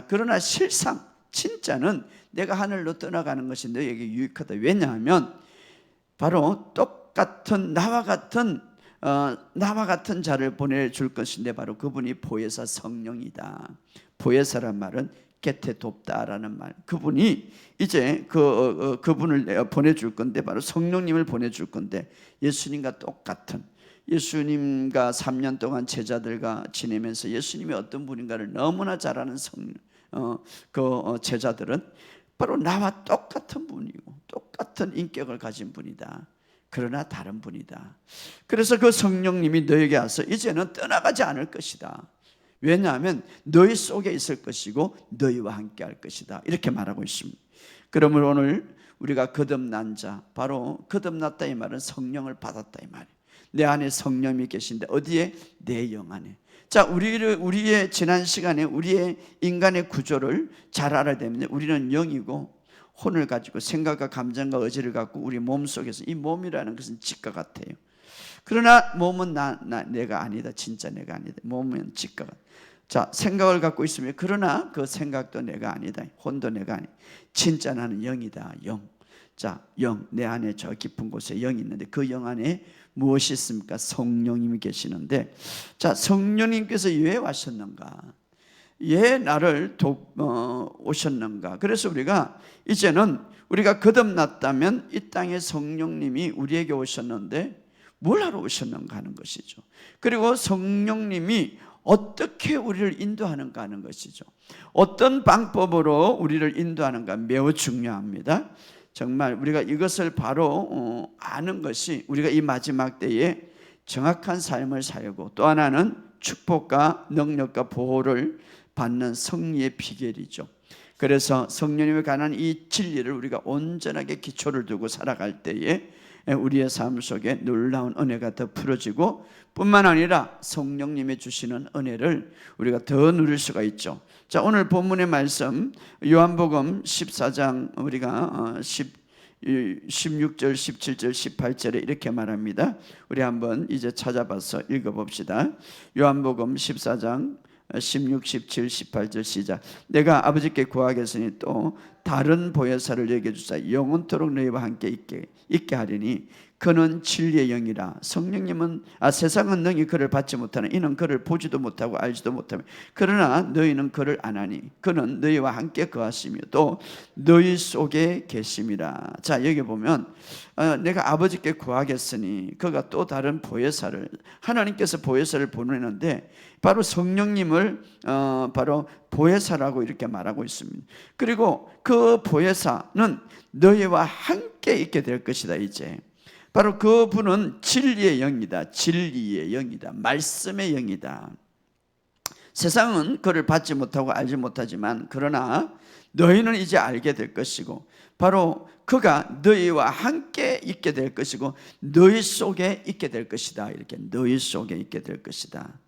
그러나 실상 진짜는 내가 하늘로 떠나가는 것이 너에게 유익하다. 왜냐하면 바로 똑같은 나와 같은 자를 보내줄 것인데 바로 그분이 보혜사 성령이다. 보혜사란 말은 곁에 돕다라는 말. 그분이 이제 그분을 보내줄 건데 바로 성령님을 보내줄 건데 예수님과 똑같은, 예수님과 3년 동안 제자들과 지내면서 예수님이 어떤 분인가를 너무나 잘 아는 제자들은 바로 나와 똑같은 분이고 똑같은 인격을 가진 분이다. 그러나 다른 분이다. 그래서 그 성령님이 너에게 와서 이제는 떠나가지 않을 것이다. 왜냐하면 너희 속에 있을 것이고 너희와 함께 할 것이다. 이렇게 말하고 있습니다. 그러므로 오늘 우리가 거듭난 자, 바로 거듭났다 이 말은 성령을 받았다 이 말이에요. 내 안에 성령이 계신데 어디에? 내 영 안에. 자, 우리의 지난 시간에 우리의 인간의 구조를 잘 알아야 됩니다. 우리는 영이고 혼을 가지고 생각과 감정과 의지를 갖고 우리 몸속에서, 이 몸이라는 것은 직과 같아요. 그러나 몸은 내가 아니다. 진짜 내가 아니다. 몸은 직과 같아. 자, 생각을 갖고 있으면 그러나 그 생각도 내가 아니다. 혼도 내가 아니다. 진짜 나는 영이다. 영. 자, 영, 내 안에 저 깊은 곳에 영이 있는데 그 영 안에 무엇이 있습니까? 성령님이 계시는데, 자, 성령님께서 왜 왔었는가? 왜 나를 오셨는가? 그래서 이제는 우리가 거듭났다면 이 땅에 성령님이 우리에게 오셨는데 뭘 하러 오셨는가 하는 것이죠. 그리고 성령님이 어떻게 우리를 인도하는가 하는 것이죠. 어떤 방법으로 우리를 인도하는가 매우 중요합니다. 정말 우리가 이것을 바로 아는 것이 우리가 이 마지막 때에 정확한 삶을 살고 또 하나는 축복과 능력과 보호를 받는 승리의 비결이죠. 그래서 성령님에 관한 이 진리를 우리가 온전하게 기초를 두고 살아갈 때에 우리의 삶 속에 놀라운 은혜가 더 풀어지고 뿐만 아니라 성령님이 주시는 은혜를 우리가 더 누릴 수가 있죠. 자, 오늘 본문의 말씀 요한복음 14장 우리가 16절, 17절, 18절에 이렇게 말합니다. 우리 한번 이제 찾아봐서 읽어봅시다. 요한복음 14장 16, 17, 18절 시작. 내가 아버지께 구하겠으니 또 다른 보혜사를 너희에게 주사 영원토록 너희와 함께 있게 하리니 그는 진리의 영이라. 성령님은 세상은 능히 그를 받지 못하나 이는 그를 보지도 못하고 알지도 못하며 그러나 너희는 그를 아나니 그는 너희와 함께 거하시며 또 너희 속에 계심이라. 자, 여기 보면 내가 아버지께 구하겠으니 그가 또 다른 보혜사를, 하나님께서 보혜사를 보내는데 바로 성령님을 바로 보혜사라고 이렇게 말하고 있습니다. 그리고 그 보혜사는 너희와 함께 있게 될 것이다. 이제 바로 그분은 진리의 영이다. 진리의 영이다. 말씀의 영이다. 세상은 그를 받지 못하고 알지 못하지만 그러나 너희는 이제 알게 될 것이고 바로 그가 너희와 함께 있게 될 것이고 너희 속에 있게 될 것이다. 이렇게 너희 속에 있게 될 것이다.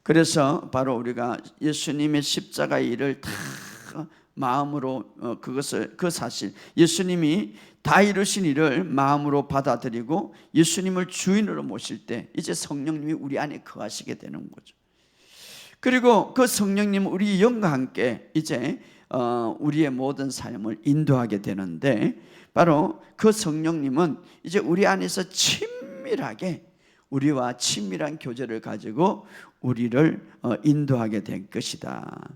그래서 바로 우리가 예수님의 십자가의 일을 다 마음으로 그 사실 예수님이 다 이루신 일을 마음으로 받아들이고 예수님을 주인으로 모실 때 이제 성령님이 우리 안에 거하시게 되는 거죠. 그리고 그 성령님은 우리 영과 함께 이제 우리의 모든 삶을 인도하게 되는데 바로 그 성령님은 이제 우리 안에서 친밀하게 우리와 친밀한 교제를 가지고 우리를 인도하게 될 것이다.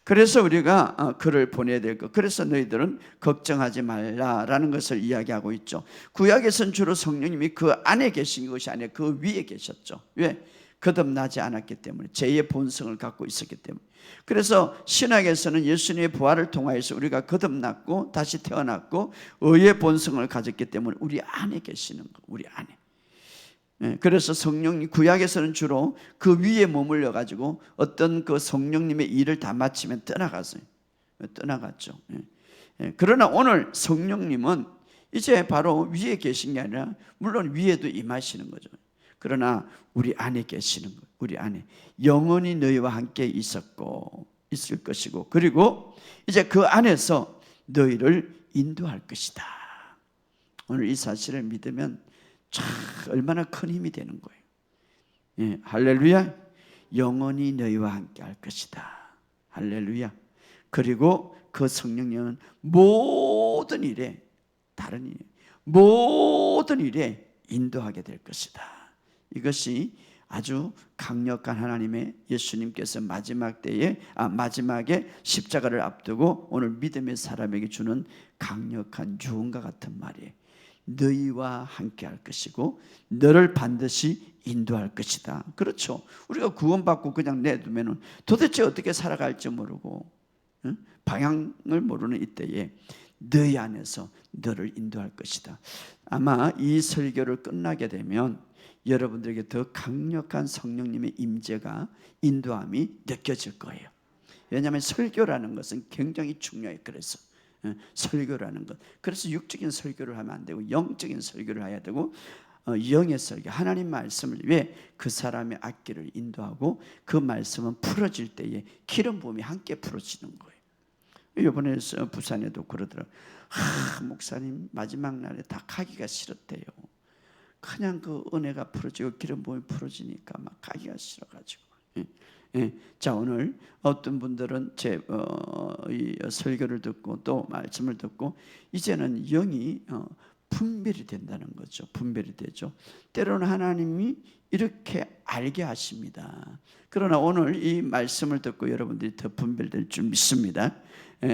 그래서 우리가 그를 보내야 될 것. 그래서 너희들은 걱정하지 말라라는 것을 이야기하고 있죠. 구약에서는 주로 성령님이 그 안에 계신 것이 아니라 그 위에 계셨죠. 왜? 거듭나지 않았기 때문에, 죄의 본성을 갖고 있었기 때문에. 그래서 신약에서는 예수님의 부활을 통하여서 우리가 거듭났고 다시 태어났고 의의 본성을 가졌기 때문에 우리 안에 계시는 거, 우리 안에. 그래서 성령님, 구약에서는 주로 그 위에 머물러 가지고 어떤 그 성령님의 일을 다 마치면 떠나갔죠. 그러나 오늘 성령님은 이제 바로 위에 계신 게 아니라 물론 위에도 임하시는 거죠. 그러나 우리 안에 계시는 거예요. 우리 안에 영원히 너희와 함께 있을 것이고 그리고 이제 그 안에서 너희를 인도할 것이다. 오늘 이 사실을 믿으면 참 얼마나 큰 힘이 되는 거예요. 예, 할렐루야. 영원히 너희와 함께 할 것이다. 할렐루야. 그리고 그 성령님은 모든 일에, 다른 일, 모든 일에 인도하게 될 것이다. 이것이 아주 강력한 하나님의, 예수님께서 마지막에 십자가를 앞두고 오늘 믿음의 사람에게 주는 강력한 유언과 같은 말이에요. 너희와 함께 할 것이고 너를 반드시 인도할 것이다. 그렇죠. 우리가 구원받고 그냥 내두면 도대체 어떻게 살아갈지 모르고 방향을 모르는 이때에 너희 안에서 너를 인도할 것이다. 아마 이 설교를 끝나게 되면 여러분들에게 더 강력한 성령님의 임재가, 인도함이 느껴질 거예요. 왜냐하면 설교라는 것은 굉장히 중요해요. 그래서 설교라는 것, 그래서 육적인 설교를 하면 안 되고 영적인 설교를 해야 되고, 영의 설교, 하나님 말씀을 위해 그 사람의 앞길을 인도하고 그 말씀은 풀어질 때에 기름 부음이 함께 풀어지는 거예요. 이번에 부산에도 그러더라고요. 목사님 마지막 날에 다 가기가 싫었대요. 그냥 그 은혜가 풀어지고 기름 부음이 풀어지니까 막 가기가 싫어가지고. 자, 오늘 어떤 분들은 제 이 설교를 듣고 또 말씀을 듣고 이제는 영이 분별이 된다는 거죠. 분별이 되죠. 때로는 하나님이 이렇게 알게 하십니다. 그러나 오늘 이 말씀을 듣고 여러분들이 더 분별될 줄 믿습니다.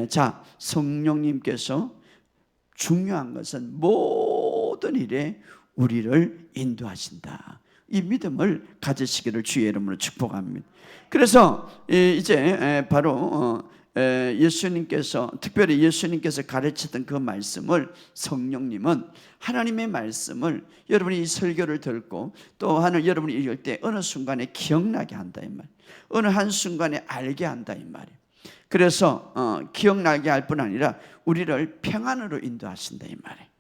자, 성령님께서 중요한 것은 모든 일에 우리를 인도하신다. 이 믿음을 가지시기를 주의 이름으로 축복합니다. 그래서 이제 바로 예수님께서, 특별히 예수님께서 가르치던 그 말씀을 성령님은, 하나님의 말씀을 여러분이 이 설교를 듣고 또 여러분이 읽을 때 어느 순간에 기억나게 한다 이 말, 어느 한순간에 알게 한다 이 말이에요. 그래서 기억나게 할 뿐 아니라 우리를 평안으로 인도하신다 이 말이에요.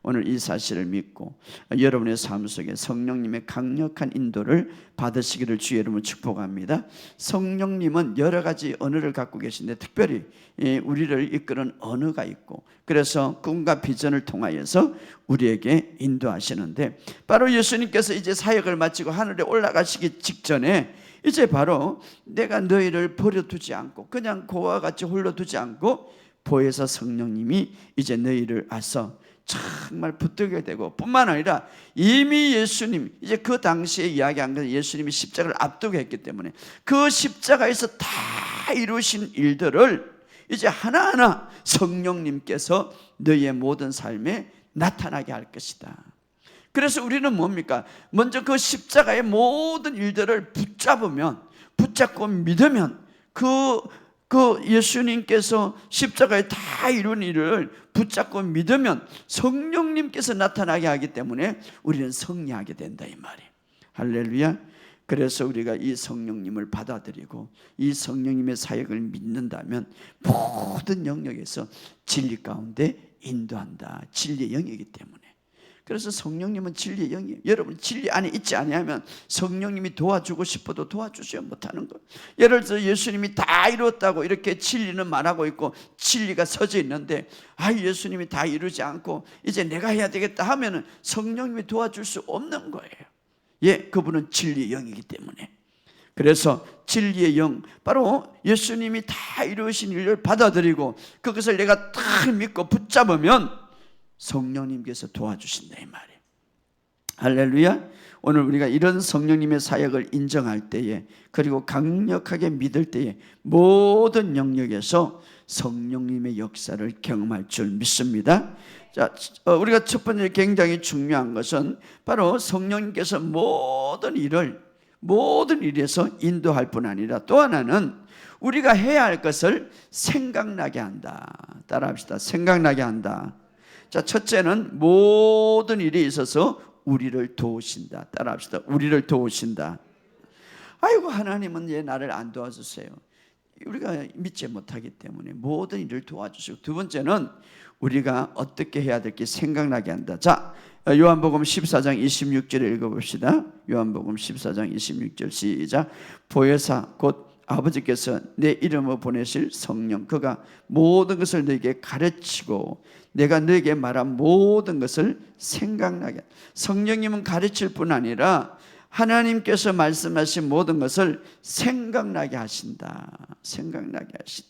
오늘 이 사실을 믿고 여러분의 삶 속에 성령님의 강력한 인도를 받으시기를 주의 이름으로 축복합니다. 성령님은 여러 가지 언어를 갖고 계신데 특별히 우리를 이끄는 언어가 있고, 그래서 꿈과 비전을 통하여서 우리에게 인도하시는데, 바로 예수님께서 이제 사역을 마치고 하늘에 올라가시기 직전에 이제 바로 내가 너희를 버려두지 않고 그냥 고와 같이 홀로 두지 않고 보혜사 성령님이 이제 너희를 와서 정말 붙들게 되고, 뿐만 아니라 이미 예수님, 이제 그 당시에 이야기한 것은 예수님이 십자가를 앞두고 했기 때문에 그 십자가에서 다 이루신 일들을 이제 하나하나 성령님께서 너희의 모든 삶에 나타나게 할 것이다. 그래서 우리는 뭡니까? 먼저 그 십자가의 모든 일들을 붙잡고 믿으면 그 예수님께서 십자가에 다 이룬 일을 붙잡고 믿으면 성령님께서 나타나게 하기 때문에 우리는 승리하게 된다 이 말이에요. 할렐루야. 그래서 우리가 이 성령님을 받아들이고 이 성령님의 사역을 믿는다면 모든 영역에서 진리 가운데 인도한다. 진리의 영이기 때문에. 그래서 성령님은 진리의 영이에요. 여러분 진리 안에 있지 아니하면 성령님이 도와주고 싶어도 도와주지 못하는 거예요. 예를 들어 예수님이 다 이루었다고 이렇게 진리는 말하고 있고 진리가 서져 있는데 예수님이 다 이루지 않고 이제 내가 해야 되겠다 하면은 성령님이 도와줄 수 없는 거예요. 그분은 진리의 영이기 때문에. 그래서 진리의 영, 바로 예수님이 다 이루신 일을 받아들이고 그것을 내가 다 믿고 붙잡으면 성령님께서 도와주신다 이 말이에요. 할렐루야. 오늘 우리가 이런 성령님의 사역을 인정할 때에, 그리고 강력하게 믿을 때에 모든 영역에서 성령님의 역사를 경험할 줄 믿습니다. 자, 우리가 첫 번째 굉장히 중요한 것은 바로 성령님께서 모든 일에서 인도할 뿐 아니라 또 하나는 우리가 해야 할 것을 생각나게 한다. 따라합시다. 생각나게 한다. 자, 첫째는 모든 일에 있어서 우리를 도우신다. 따라합시다. 우리를 도우신다. 아이고 하나님은 왜 나를 안 도와주세요? 우리가 믿지 못하기 때문에 모든 일을 도와주시고, 두 번째는 우리가 어떻게 해야 될지 생각나게 한다. 자, 요한복음 14장 26절을 읽어봅시다. 요한복음 14장 26절 시작. 보혜사 곧 아버지께서 내 이름으로 보내실 성령, 그가 모든 것을 너에게 가르치고 내가 너에게 말한 모든 것을 생각나게. 성령님은 가르칠 뿐 아니라 하나님께서 말씀하신 모든 것을 생각나게 하신다. 생각나게 하신다.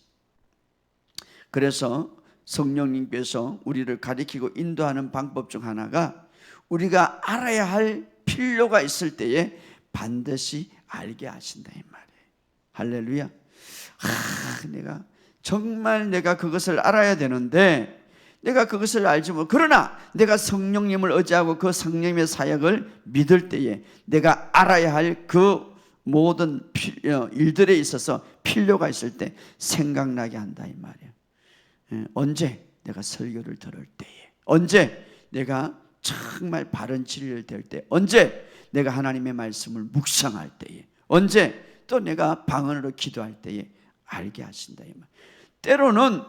그래서 성령님께서 우리를 가리키고 인도하는 방법 중 하나가 우리가 알아야 할 필요가 있을 때에 반드시 알게 하신다 이 말이에요. 할렐루야. 내가 그것을 알아야 되는데 내가 그것을 알지 못. 그러나 내가 성령님을 의지하고 그 성령님의 사역을 믿을 때에 내가 알아야 할 그 모든 일들에 있어서 필요가 있을 때 생각나게 한다 이 말이에요. 언제? 내가 설교를 들을 때에, 언제? 내가 정말 바른 진리를 들 때, 언제? 내가 하나님의 말씀을 묵상할 때에, 언제? 또 내가 방언으로 기도할 때에 알게 하신다 이 말. 때로는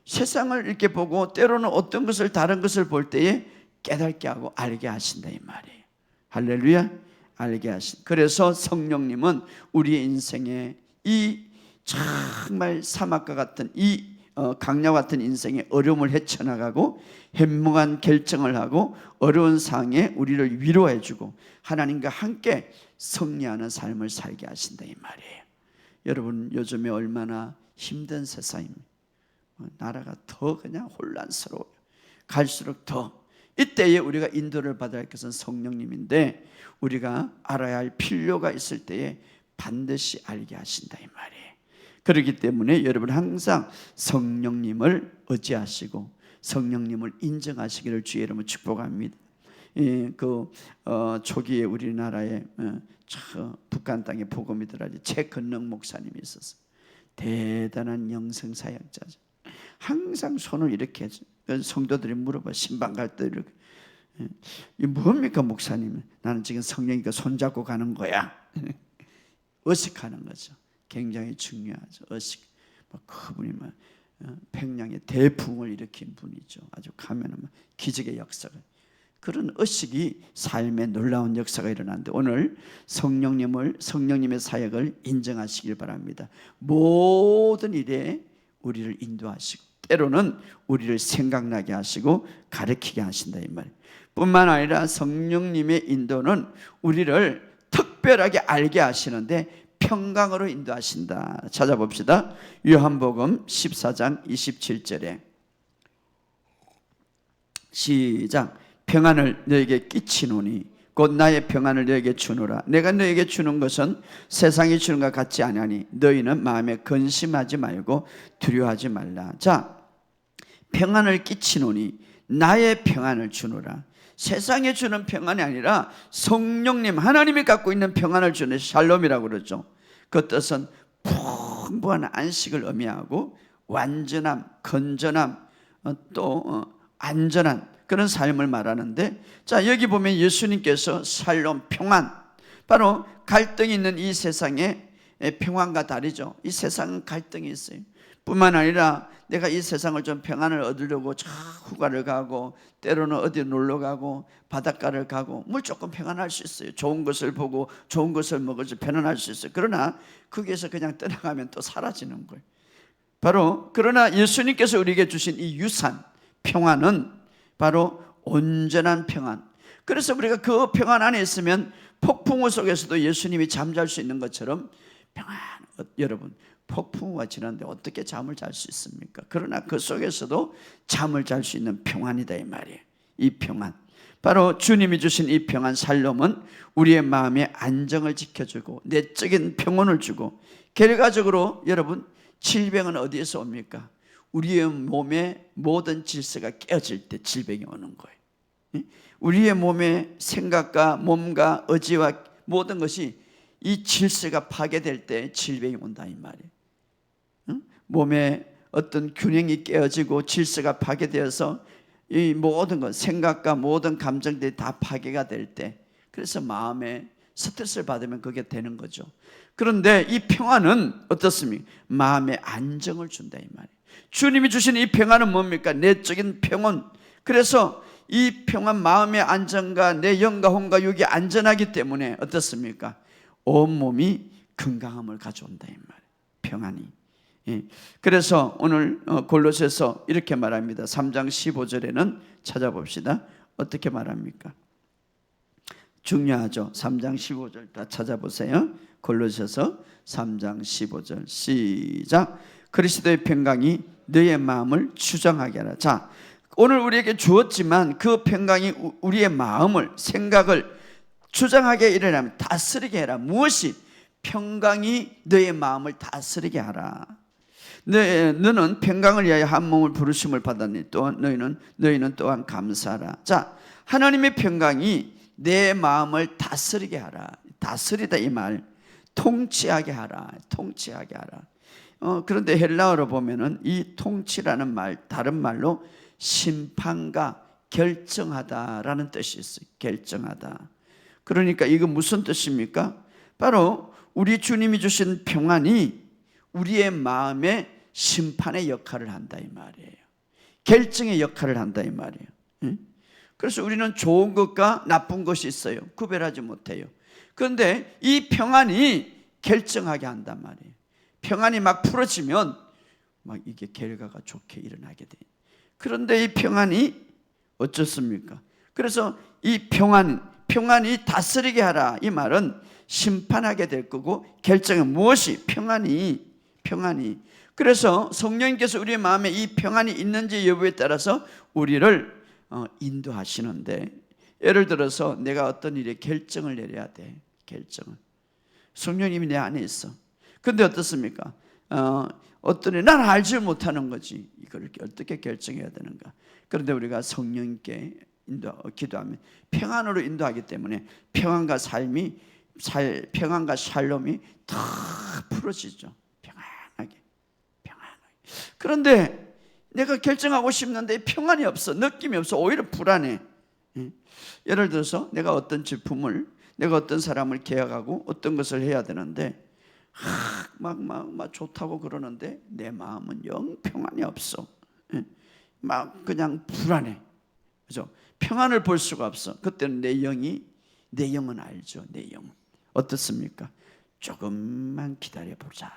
세상을 이렇게 보고 때로는 어떤 것을 다른 것을 볼 때에 깨닫게 하고 알게 하신다 이 말이에요. 할렐루야. 알게 하신. 그래서 성령님은 우리의 인생에 이 정말 사막과 같은 이 강야와 같은 인생의 어려움을 헤쳐나가고 현명한 결정을 하고 어려운 상황에 우리를 위로해 주고 하나님과 함께 승리하는 삶을 살게 하신다 이 말이에요. 여러분, 요즘에 얼마나 힘든 세상입니다. 나라가 더 그냥 혼란스러워요. 갈수록 더. 이때에 우리가 인도를 받아야 할 것은 성령님인데 우리가 알아야 할 필요가 있을 때에 반드시 알게 하신다 이 말이에요. 그렇기 때문에 여러분 항상 성령님을 의지하시고 성령님을 인정하시기를 주의 이름으로 축복합니다. 초기에 우리나라에 북한 땅에 복음이 들어가지 최건능 목사님이 있었어요. 대단한 영성 사역자죠. 항상 손을 이렇게 성도들이 물어봐. 신방 갈 때 이렇게, 이 뭡니까 목사님? 나는 지금 성령이니까 손잡고 가는 거야. 의식하는 거죠. 굉장히 중요하죠. 의식. 그분이 백량의 대풍을 일으킨 분이죠. 아주 가면은 기적의 역사가. 그런 의식이 삶에 놀라운 역사가 일어나는데 오늘 성령님의 사역을 인정하시길 바랍니다. 모든 일에 우리를 인도하시고 때로는 우리를 생각나게 하시고 가르치게 하신다 이 말. 뿐만 아니라 성령님의 인도는 우리를 특별하게 알게 하시는데 평강으로 인도하신다. 찾아봅시다. 요한복음 14장 27절에 시작. 평안을 너에게 끼치노니 곧 나의 평안을 너에게 주노라. 내가 너에게 주는 것은 세상이 주는 것 같지 아니하니 너희는 마음에 근심하지 말고 두려워하지 말라. 자, 평안을 끼치노니 나의 평안을 주노라. 세상에 주는 평안이 아니라 성령님 하나님이 갖고 있는 평안을 주는 샬롬이라고 그러죠. 그 뜻은 풍부한 안식을 의미하고 완전함, 건전함, 또 안전한 그런 삶을 말하는데, 자 여기 보면 예수님께서 샬롬, 평안, 바로 갈등이 있는 이 세상의 평안과 다르죠. 이 세상은 갈등이 있어요. 뿐만 아니라 내가 이 세상을 좀 평안을 얻으려고 저 휴가를 가고 때로는 어디 놀러 가고 바닷가를 가고 물 조금 평안할 수 있어요. 좋은 것을 보고 좋은 것을 먹어서 편안할 수 있어요. 그러나 거기에서 그냥 떠나가면 또 사라지는 거예요. 바로 그러나 예수님께서 우리에게 주신 이 유산 평안은 바로 온전한 평안. 그래서 우리가 그 평안 안에 있으면 폭풍우 속에서도 예수님이 잠잘 수 있는 것처럼 평안. 여러분, 폭풍우가 지났는데 어떻게 잠을 잘 수 있습니까? 그러나 그 속에서도 잠을 잘 수 있는 평안이다 이 말이에요. 이 평안, 바로 주님이 주신 이 평안 샬롬은 우리의 마음의 안정을 지켜주고 내적인 평온을 주고, 결과적으로 여러분 질병은 어디에서 옵니까? 우리의 몸의 모든 질서가 깨어질 때 질병이 오는 거예요. 우리의 몸의 생각과 몸과 의지와 모든 것이 이 질서가 파괴될 때 질병이 온다 이 말이에요. 몸의 어떤 균형이 깨어지고 질서가 파괴되어서 이 모든 것, 생각과 모든 감정들이 다 파괴가 될 때, 그래서 마음에 스트레스를 받으면 그게 되는 거죠. 그런데 이 평안은 어떻습니까? 마음의 안정을 준다 이 말이에요. 주님이 주신 이 평안은 뭡니까? 내적인 평온. 그래서 이 평안, 마음의 안정과 내 영과 혼과 육이 안전하기 때문에 어떻습니까? 온몸이 건강함을 가져온다 이 말이에요. 평안이. 그래서 오늘 골로새서 이렇게 말합니다. 3장 15절에는 찾아봅시다. 어떻게 말합니까? 중요하죠. 3장 15절 다 찾아보세요. 골로새서 3장 15절 시작. 그리스도의 평강이 너의 마음을 주장하게 하라. 자, 오늘 우리에게 주었지만 그 평강이 우리의 마음을, 생각을 주장하게 일어나면 다스리게 해라. 무엇이? 평강이 너의 마음을 다스리게 하라. 너는 평강을 위하여 한 몸을 부르심을 받았니? 또한 너희는 또한 감사하라. 자, 하나님의 평강이 내 마음을 다스리게 하라. 다스리다 이 말, 통치하게 하라. 통치하게 하라. 그런데 헬라어로 보면은 이 통치라는 말, 다른 말로 심판과 결정하다라는 뜻이 있어요. 결정하다. 그러니까 이거 무슨 뜻입니까? 바로 우리 주님이 주신 평안이 우리의 마음에 심판의 역할을 한다 이 말이에요. 결정의 역할을 한다 이 말이에요. 그래서 우리는 좋은 것과 나쁜 것이 있어요. 구별하지 못해요. 그런데 이 평안이 결정하게 한단 말이에요. 평안이 막 풀어지면 막 이게 결과가 좋게 일어나게 돼요. 그런데 이 평안이 어떻습니까? 그래서 이 평안이 다스리게 하라 이 말은 심판하게 될 거고, 결정은 무엇이? 평안이. 그래서 성령님께서 우리의 마음에 이 평안이 있는지 여부에 따라서 우리를 인도하시는데, 예를 들어서 내가 어떤 일에 결정을 내려야 돼. 결정을. 성령님이 내 안에 있어. 근데 어떻습니까? 어떤 일 나는 알지 못하는 거지. 이걸 어떻게 결정해야 되는가? 그런데 우리가 성령님께 기도하면 평안으로 인도하기 때문에 평안과 샬롬이 다 풀어지죠. 평안하게. 그런데 내가 결정하고 싶는데 평안이 없어. 느낌이 없어. 오히려 불안해. 예를 들어서 내가 어떤 제품을, 내가 어떤 사람을 계약하고 어떤 것을 해야 되는데 막 좋다고 그러는데 내 마음은 영 평안이 없어. 막 그냥 불안해. 그죠? 평안을 볼 수가 없어. 그때는 내 영은 알죠. 내 영은 어떻습니까? 조금만 기다려보자.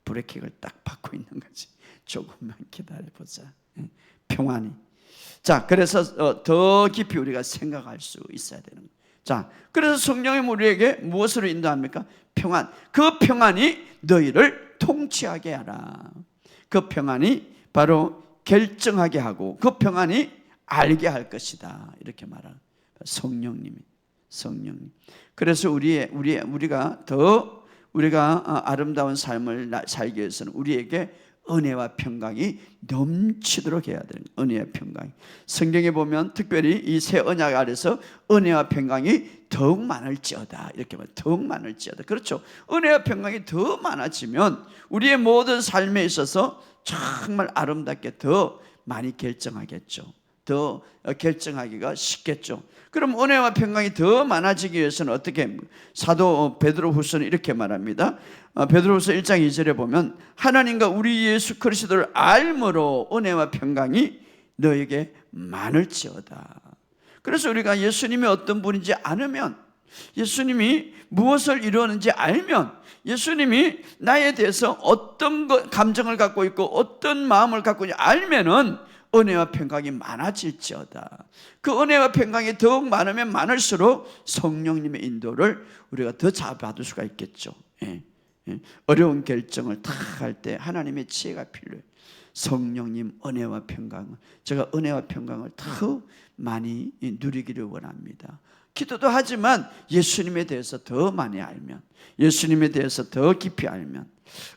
브레이크를 딱 밟고 있는 거지. 조금만 기다려보자. 평안이. 자, 그래서 더 깊이 우리가 생각할 수 있어야 되는 거예요. 자, 그래서 성령이 우리에게 무엇으로 인도합니까? 평안. 그 평안이 너희를 통치하게 하라. 그 평안이 바로 결정하게 하고 그 평안이 알게 할 것이다. 이렇게 말하는 성령님. 그래서 우리가 아름다운 삶을 살기 위해서는 우리에게 은혜와 평강이 넘치도록 해야 되는 거예요. 은혜와 평강이. 성경에 보면 특별히 이 새 언약 아래서 은혜와 평강이 더욱 많을지어다. 이렇게 말해요. 더욱 많을지어다. 그렇죠. 은혜와 평강이 더 많아지면 우리의 모든 삶에 있어서 정말 아름답게 더 많이 결정하겠죠. 더 결정하기가 쉽겠죠. 그럼 은혜와 평강이 더 많아지기 위해서는 어떻게? 사도 베드로후서는 이렇게 말합니다. 베드로후서 1장 2절에 보면 하나님과 우리 예수 그리스도를 알므로 은혜와 평강이 너에게 많을지어다. 그래서 우리가 예수님이 어떤 분인지 아면, 예수님이 무엇을 이루었는지 알면, 예수님이 나에 대해서 어떤 감정을 갖고 있고 어떤 마음을 갖고 있는지 알면은 은혜와 평강이 많아질지어다. 그 은혜와 평강이 더욱 많으면 많을수록 성령님의 인도를 우리가 더 잘 받을 수가 있겠죠. 어려운 결정을 다 할 때 하나님의 지혜가 필요해요. 성령님 은혜와 평강을, 제가 은혜와 평강을 더 많이 누리기를 원합니다. 기도도 하지만 예수님에 대해서 더 많이 알면, 예수님에 대해서 더 깊이 알면,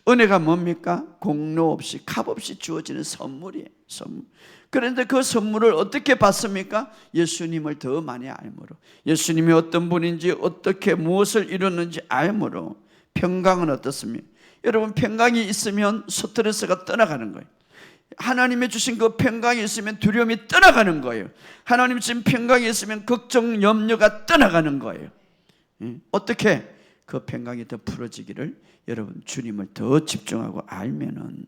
은혜가 뭡니까? 공로 없이 값 없이 주어지는 선물이에요. 선물. 그런데 그 선물을 어떻게 받습니까? 예수님을 더 많이 알므로, 예수님이 어떤 분인지 어떻게 무엇을 이루는지 알므로. 평강은 어떻습니까? 여러분, 평강이 있으면 스트레스가 떠나가는 거예요. 하나님이 주신 그 평강이 있으면 두려움이 떠나가는 거예요. 하나님 주신 평강이 있으면 걱정, 염려가 떠나가는 거예요. 어떻게? 그 평강이 더 풀어지기를 여러분 주님을 더 집중하고 알면은,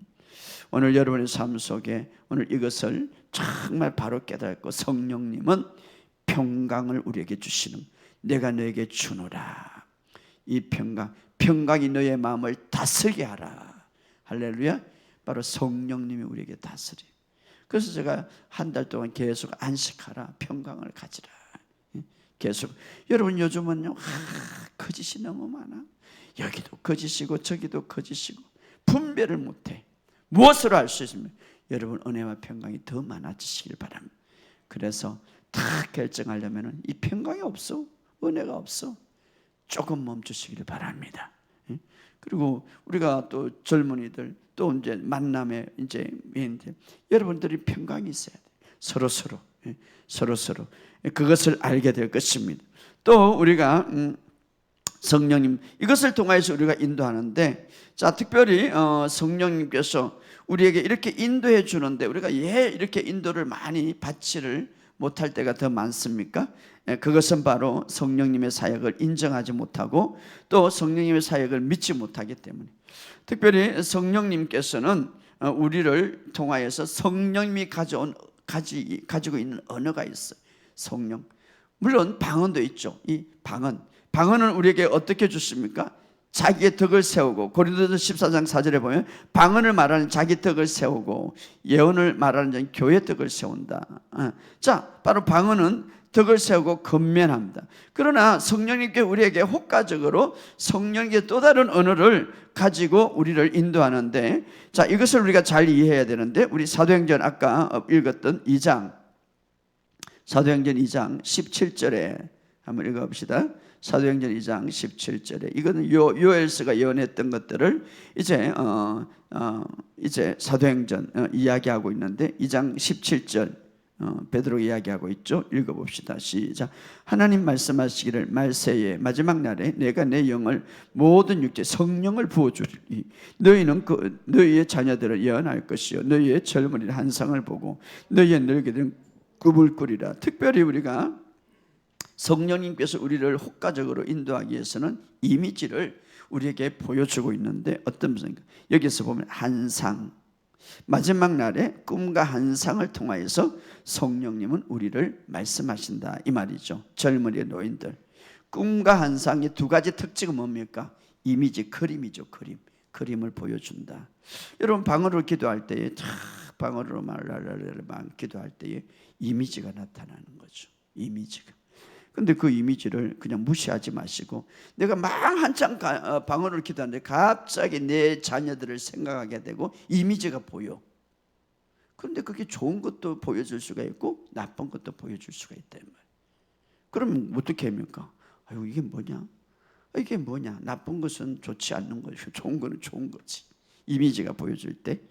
오늘 여러분의 삶 속에 오늘 이것을 정말 바로 깨닫고, 성령님은 평강을 우리에게 주시는, 내가 너에게 주노라. 이 평강이 너의 마음을 다스리게 하라. 할렐루야. 바로 성령님이 우리에게 다스려요. 그래서 제가 한 달 동안 계속 안식하라, 평강을 가지라. 계속. 여러분 요즘은요, 거짓이 너무 많아. 여기도 거짓이고 저기도 거짓이고 분별을 못해. 무엇으로 알 수 있습니까? 여러분 은혜와 평강이 더 많아지시길 바랍니다. 그래서 딱 결정하려면 이 평강이 없어, 은혜가 없어, 조금 멈추시길 바랍니다. 그리고 우리가 또 젊은이들 또 이제 만남에 이제 여러분들이 평강이 있어야 돼. 서로 그것을 알게 될 것입니다. 또 우리가 성령님 이것을 통해서 우리가 인도하는데, 자 특별히 성령님께서 우리에게 이렇게 인도해 주는데 우리가 왜 이렇게 인도를 많이 받지를 못할 때가 더 많습니까? 그것은 바로 성령님의 사역을 인정하지 못하고 또 성령님의 사역을 믿지 못하기 때문에. 특별히 성령님께서는 우리를 통하여서 성령님이 가지고 있는 언어가 있어요. 성령. 물론 방언도 있죠. 이 방언은 우리에게 어떻게 주십니까? 자기의 덕을 세우고, 고린도서 14장 4절에 보면 방언을 말하는 자기 덕을 세우고 예언을 말하는 자는 교회 덕을 세운다. 자, 바로 방언은 덕을 세우고 건면합니다. 그러나 성령님께 우리에게 효과적으로 성령님께 또 다른 언어를 가지고 우리를 인도하는데, 자 이것을 우리가 잘 이해해야 되는데, 우리 사도행전 아까 읽었던 2장, 사도행전 2장 17절에 한번 읽어봅시다. 사도행전 2장 17절에 이거는 요엘서가 예언했던 것들을 이제 사도행전 이야기하고 있는데 2장 17절 베드로 이야기하고 있죠. 읽어봅시다. 시작. 하나님 말씀하시기를 말세에 마지막 날에 내가 내 영을 모든 육체 성령을 부어주리니 너희는 너희의 자녀들을 예언할 것이요 너희의 젊은이를 환상을 보고 너희의 늙이들은 꿈을 꾸리라. 특별히 우리가 성령님께서 우리를 효과적으로 인도하기 위해서는 이미지를 우리에게 보여주고 있는데, 어떤 무슨 여기서 보면 환상, 마지막 날에 꿈과 환상을 통하여서 성령님은 우리를 말씀하신다 이 말이죠. 젊은이 노인들, 꿈과 환상의 두 가지 특징은 뭡니까? 이미지, 그림이죠. 그림을 보여준다. 여러분 방언으로 기도할 때에 방언으로 기도할 때에 이미지가 나타나는 거죠. 이미지가. 근데 그 이미지를 그냥 무시하지 마시고, 내가 막 한참 방언으로 기도하는데 갑자기 내 자녀들을 생각하게 되고 이미지가 보여. 그런데 그게 좋은 것도 보여줄 수가 있고 나쁜 것도 보여줄 수가 있단 말이에요. 그럼 어떻게 합니까? 아유 이게 뭐냐? 나쁜 것은 좋지 않는 것이고 좋은 것은 좋은 거지. 이미지가 보여줄 때.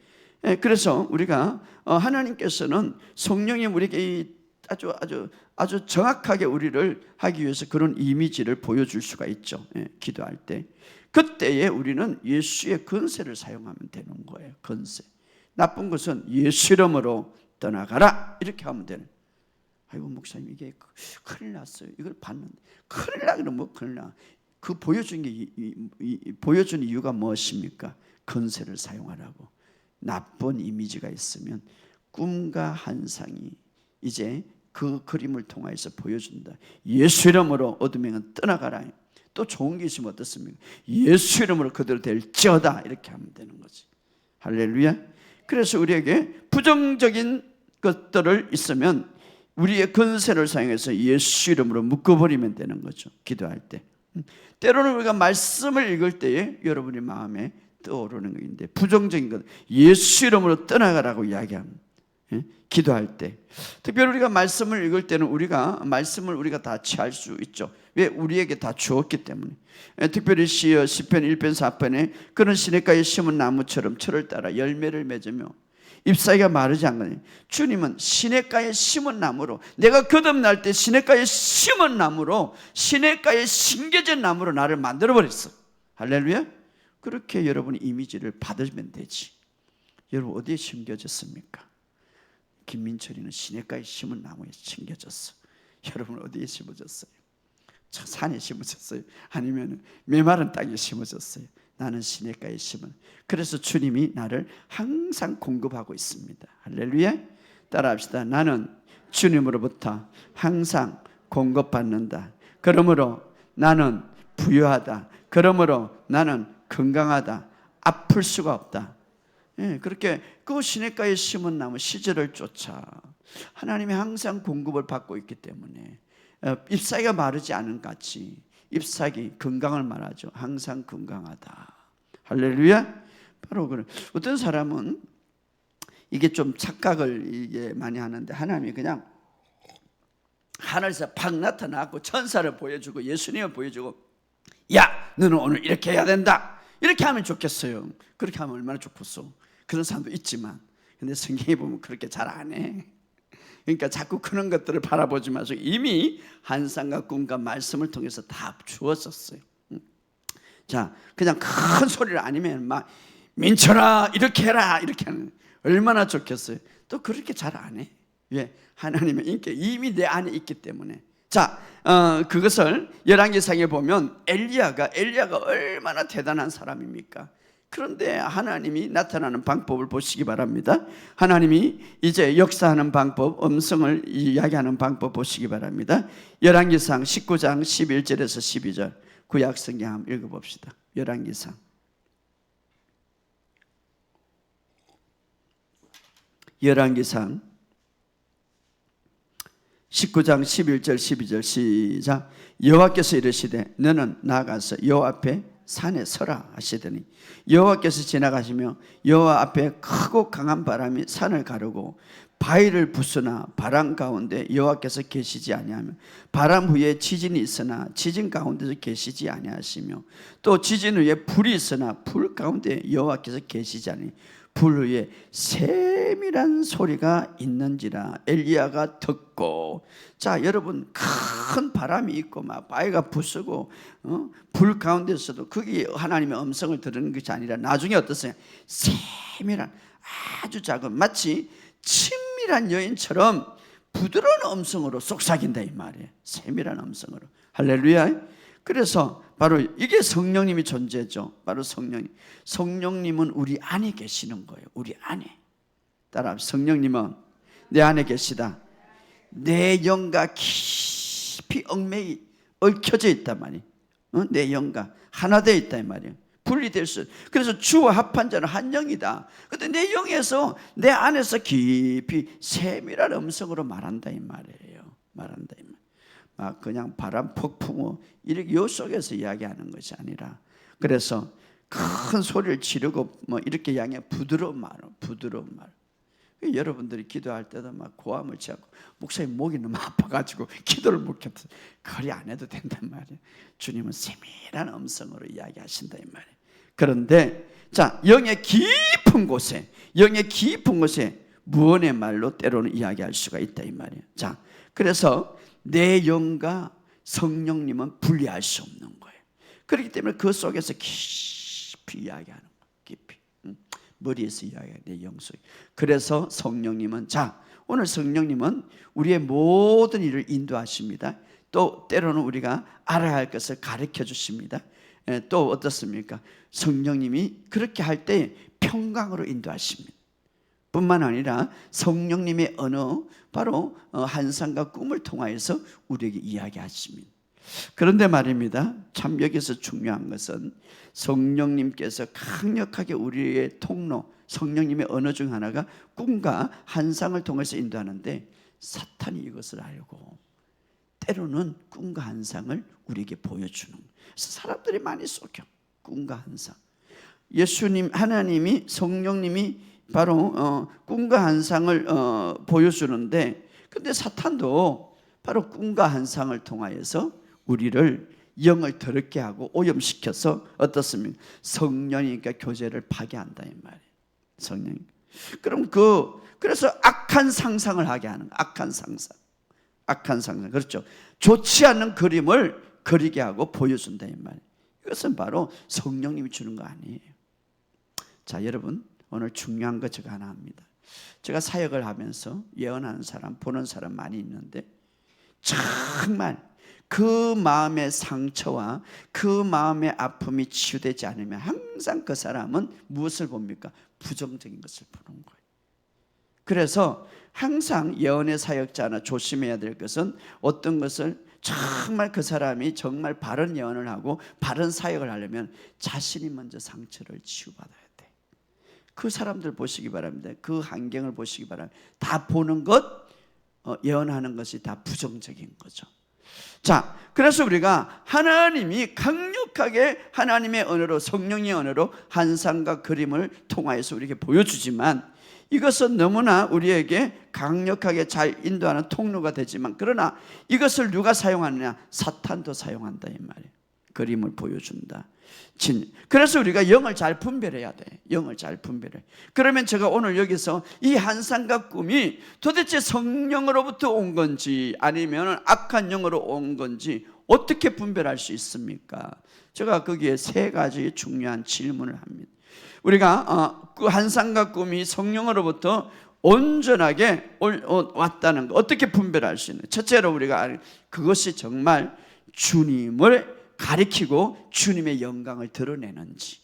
그래서 우리가 하나님께서는 성령이 우리에게 아주 정확하게 우리를 하기 위해서 그런 이미지를 보여줄 수가 있죠. 기도할 때. 그때에 우리는 예수의 권세를 사용하면 되는 거예요. 권세. 나쁜 것은 예수 이름으로 떠나가라 이렇게 하면 되는. 아이고 목사님 이게 큰일 났어요. 이걸 봤는데 큰일 나 그러면 큰일 나. 그 보여주는 이유가 무엇입니까? 권세를 사용하라고. 나쁜 이미지가 있으면 꿈과 환상이 이제 그 그림을 통해서 보여준다. 예수 이름으로 어둠에는 떠나가라. 또 좋은 게 있으면 어떻습니까? 예수 이름으로 그대로 될지어다 이렇게 하면 되는 거지. 할렐루야. 그래서 우리에게 부정적인 것들을 있으면 우리의 권세를 사용해서 예수 이름으로 묶어버리면 되는 거죠. 기도할 때. 때로는 우리가 말씀을 읽을 때에 여러분의 마음에 떠오르는 것인데, 부정적인 것 예수 이름으로 떠나가라고 이야기합니다. 기도할 때. 특별히 우리가 말씀을 읽을 때는 말씀을 우리가 다 취할 수 있죠. 왜? 우리에게 다 주었기 때문에. 특별히 시편 1편 4편에 그런 시냇가에 심은 나무처럼 철을 따라 열매를 맺으며 잎사귀가 마르지 않거든요. 주님은 시냇가에 심은 나무로, 내가 거듭날 때 시냇가에 심은 나무로, 시냇가에 심겨진 나무로 나를 만들어버렸어. 할렐루야. 그렇게 여러분이 이미지를 받으면 되지. 여러분 어디에 심겨졌습니까? 김민철이는 시냇가에 심은 나무에 심겨졌어. 여러분 어디에 심어졌어요? 산에 심어졌어요? 아니면 메마른 땅에 심어졌어요? 나는 시냇가에 심은. 그래서 주님이 나를 항상 공급하고 있습니다. 할렐루야. 따라합시다. 나는 주님으로부터 항상 공급받는다. 그러므로 나는 부유하다. 그러므로 나는 건강하다. 아플 수가 없다. 그렇게 그 시냇가에 심은 나무 시절을 쫓아 하나님이 항상 공급을 받고 있기 때문에 잎사귀가 마르지 않은 같이 잎사귀 건강을 말하죠. 항상 건강하다. 할렐루야. 바로 그런. 어떤 사람은 이게 좀 착각을 이게 많이 하는데, 하나님이 그냥 하늘에서 팍 나타나고 천사를 보여주고 예수님을 보여주고, 야 너는 오늘 이렇게 해야 된다, 이렇게 하면 좋겠어요. 그렇게 하면 얼마나 좋겠어. 그런 사람도 있지만, 근데 성경에 보면 그렇게 잘 안 해. 그러니까 자꾸 그런 것들을 바라보지 마시고 이미 환상과 꿈과 말씀을 통해서 다 주었었어요. 자, 그냥 큰 소리를 아니면 막 민철아 이렇게 해라 이렇게 하는, 얼마나 좋겠어요. 또 그렇게 잘 안 해. 왜? 하나님의 인격이 이미 내 안에 있기 때문에. 자, 그것을 열왕기상에 보면 엘리야가 얼마나 대단한 사람입니까? 그런데 하나님이 나타나는 방법을 보시기 바랍니다. 하나님이 이제 역사하는 방법, 음성을 이야기하는 방법 보시기 바랍니다. 열왕기상 19장 11절에서 12절 구약 성경 한번 읽어봅시다. 열왕기상 19장 11절 12절 시작. 여호와께서 이르시되 너는 나가서 여호와 앞에 산에 서라 하시더니 여호와께서 지나가시며 여호와 앞에 크고 강한 바람이 산을 가르고 바위를 부수나 바람 가운데 여호와께서 계시지 아니하며 바람 후에 지진이 있으나 지진 가운데서 계시지 아니하시며 또 지진 후에 불이 있으나 불 가운데 여호와께서 계시지 아니 불 위에 세밀한 소리가 있는지라 엘리야가 듣고. 자, 여러분, 큰 바람이 있고 막 바위가 부수고 불 가운데서도 그게 하나님의 음성을 들은 것이 아니라 나중에 어떠세요? 세밀한 아주 작은, 마치 친밀한 여인처럼 부드러운 음성으로 속삭인다 이 말이에요. 세밀한 음성으로. 할렐루야. 그래서 바로 이게 성령님이 존재죠. 바로 성령님은 우리 안에 계시는 거예요. 우리 안에. 따라 성령님은 내 안에 계시다. 내 영과 깊이 얽매이 얽혀져 있단 말이에요. 내 영과 하나 되어 있다 이 말이에요. 분리될 수. 그래서 주와 합한 자는 한 영이다. 근데 내 영에서 내 안에서 깊이 세밀한 음성으로 말한다 이 말이에요. 말한다 이 말. 막 그냥 바람 폭풍우 이렇게 요 속에서 이야기하는 것이 아니라, 그래서 큰 소리를 지르고 뭐 이렇게 이야기해. 부드러운 말. 여러분들이 기도할 때도 막 고함을 치고 목사님 목이 너무 아파가지고 기도를 못했어요. 그리 안 해도 된단 말이에요. 주님은 세밀한 음성으로 이야기하신다 이 말이에요. 그런데 자, 영의 깊은 곳에 무언의 말로 때로는 이야기할 수가 있다 이 말이에요. 자, 그래서 내 영과 성령님은 분리할 수 없는 거예요. 그렇기 때문에 그 속에서 깊이 이야기하는 거예요. 깊이. 머리에서 이야기해요. 내 영 속에. 그래서 성령님은, 자, 오늘 성령님은 우리의 모든 일을 인도하십니다. 또 때로는 우리가 알아야 할 것을 가르쳐 주십니다. 또 어떻습니까? 성령님이 그렇게 할 때 평강으로 인도하십니다. 뿐만 아니라 성령님의 언어, 바로 환상과 꿈을 통하여서 우리에게 이야기하십니다. 그런데 말입니다, 참 여기서 중요한 것은 성령님께서 강력하게 우리의 통로, 성령님의 언어 중 하나가 꿈과 환상을 통해서 인도하는데, 사탄이 이것을 알고 때로는 꿈과 환상을 우리에게 보여주는 거예요. 그래서 사람들이 많이 속여. 꿈과 환상. 예수님, 하나님이, 성령님이 바로 꿈과 환상을 보여주는데, 근데 사탄도 바로 꿈과 환상을 통하여서 우리를 영을 더럽게 하고 오염시켜서 어떻습니까? 성령이니까 교제를 파괴한다 이 말이에요. 성령. 그럼 그래서 악한 상상을 하게 하는, 악한 상상, 그렇죠? 좋지 않은 그림을 그리게 하고 보여준다 이 말이에요. 이것은 바로 성령님이 주는 거 아니에요. 자, 여러분, 오늘 중요한 거 제가 하나 합니다. 제가 사역을 하면서 예언하는 사람, 보는 사람 많이 있는데, 정말 그 마음의 상처와 그 마음의 아픔이 치유되지 않으면 항상 그 사람은 무엇을 봅니까? 부정적인 것을 보는 거예요. 그래서 항상 예언의 사역자나 조심해야 될 것은, 어떤 것을 정말 그 사람이 정말 바른 예언을 하고 바른 사역을 하려면 자신이 먼저 상처를 치유받아야 돼. 그 사람들 보시기 바랍니다. 그 환경을 보시기 바랍니다. 다 보는 것, 예언하는 것이 다 부정적인 거죠. 자, 그래서 우리가 하나님이 강력하게 하나님의 언어로, 성령의 언어로 환상과 그림을 통하여서 우리에게 보여주지만, 이것은 너무나 우리에게 강력하게 잘 인도하는 통로가 되지만, 그러나 이것을 누가 사용하느냐? 사탄도 사용한다 이 말이에요. 그림을 보여준다. 그래서 우리가 영을 잘 분별해야 돼. 영을 잘 분별해. 그러면 제가 오늘 여기서 이 환상과 꿈이 도대체 성령으로부터 온 건지 아니면 악한 영으로 온 건지 어떻게 분별할 수 있습니까? 제가 거기에 세 가지 중요한 질문을 합니다. 우리가 그 환상과 꿈이 성령으로부터 온전하게 왔다는 거 어떻게 분별할 수 있는? 첫째로 우리가 그것이 정말 주님을 가리키고 주님의 영광을 드러내는지,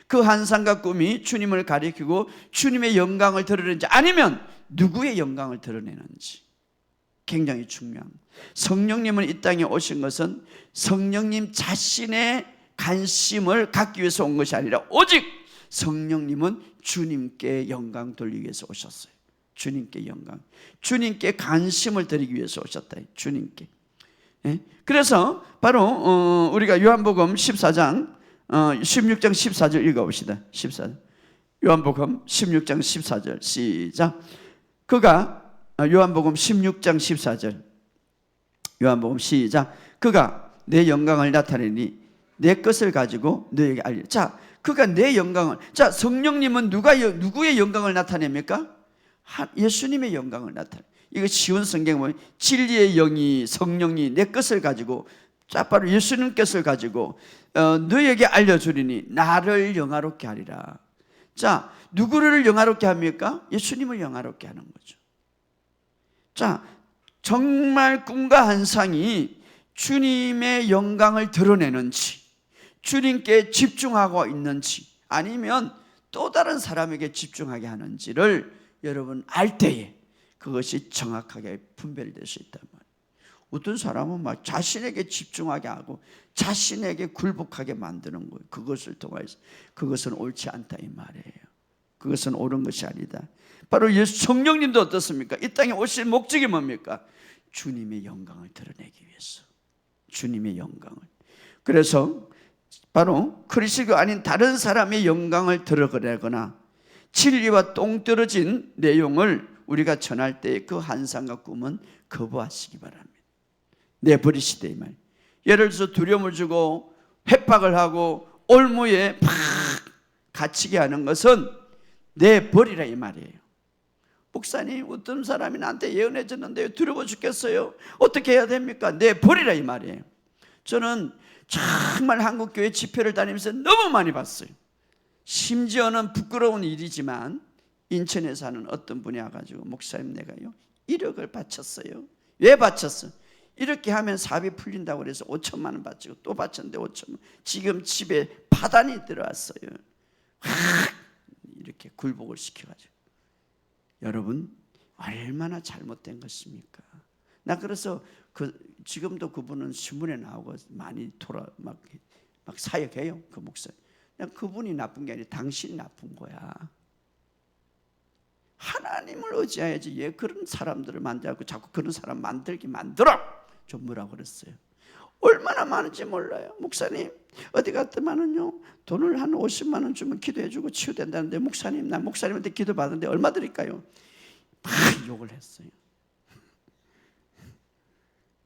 그 환상과 꿈이 주님을 가리키고 주님의 영광을 드러내는지 아니면 누구의 영광을 드러내는지 굉장히 중요한. 성령님은 이 땅에 오신 것은 성령님 자신의 관심을 갖기 위해서 온 것이 아니라 오직 성령님은 주님께 영광 돌리기 위해서 오셨어요. 주님께 영광, 주님께 관심을 드리기 위해서 오셨다. 주님께. 그래서 바로 우리가 요한복음 14장 16장 14절 읽어봅시다. 14절. 요한복음 16장 14절 시작. 요한복음 16장 14절. 요한복음 시작. 그가 내 영광을 나타내니 내 것을 가지고 너에게 알려. 자, 그가 내 영광을. 자, 성령님은 누구의 영광을 나타냅니까? 예수님의 영광을 나타내. 이거 쉬운 성경 보면 진리의 영이, 성령이 내 것을 가지고, 자, 바로 예수님 것을 가지고 너에게 알려주리니 나를 영화롭게 하리라. 자, 누구를 영화롭게 합니까? 예수님을 영화롭게 하는 거죠. 자, 정말 꿈과 환상이 주님의 영광을 드러내는지, 주님께 집중하고 있는지 아니면 또 다른 사람에게 집중하게 하는지를 여러분 알 때에 그것이 정확하게 분별될 수 있단 말이에요. 어떤 사람은 막 자신에게 집중하게 하고 자신에게 굴복하게 만드는 거예요. 그것을 통해서. 그것은 옳지 않다 이 말이에요. 그것은 옳은 것이 아니다. 바로 성령님도 어떻습니까? 이 땅에 오실 목적이 뭡니까? 주님의 영광을 드러내기 위해서. 주님의 영광을. 그래서 바로 그리스도가 아닌 다른 사람의 영광을 드러내거나 진리와 동떨어진 내용을 우리가 전할 때 그 환상과 꿈은 거부하시기 바랍니다. 내버리시되 이 말. 예를 들어서 두려움을 주고 회박을 하고 올무에 팍 갇히게 하는 것은 내버리라 이 말이에요. 목사님, 어떤 사람이 나한테 예언해 줬는데요, 두려워 죽겠어요. 어떻게 해야 됩니까? 내버리라 이 말이에요. 저는 정말 한국교회 집회를 다니면서 너무 많이 봤어요. 심지어는 부끄러운 일이지만 인천에 사는 어떤 분이 와가지고 목사님, 내가요 1억을 바쳤어요. 왜 바쳤어? 이렇게 하면 사업이 풀린다고 그래서 5천만 원 바치고 또 바쳤는데 5천만 원. 지금 집에 파단이 들어왔어요. 이렇게 굴복을 시켜가지고. 여러분, 얼마나 잘못된 것입니까? 나 그래서 지금도 그분은 신문에 나오고 많이 막 사역해요. 그 목사님. 그분이 나쁜 게 아니라 당신이 나쁜 거야. 하나님을 의지해야지. 왜 그런 사람들을 만들고 자꾸 그런 사람 만들어? 좀 뭐라고 그랬어요. 얼마나 많은지 몰라요. 목사님, 어디 갔더만은요 돈을 한 50만 원 주면 기도해주고 치유된다는데, 목사님, 나 목사님한테 기도 받는데 얼마 드릴까요? 막 욕을 했어요.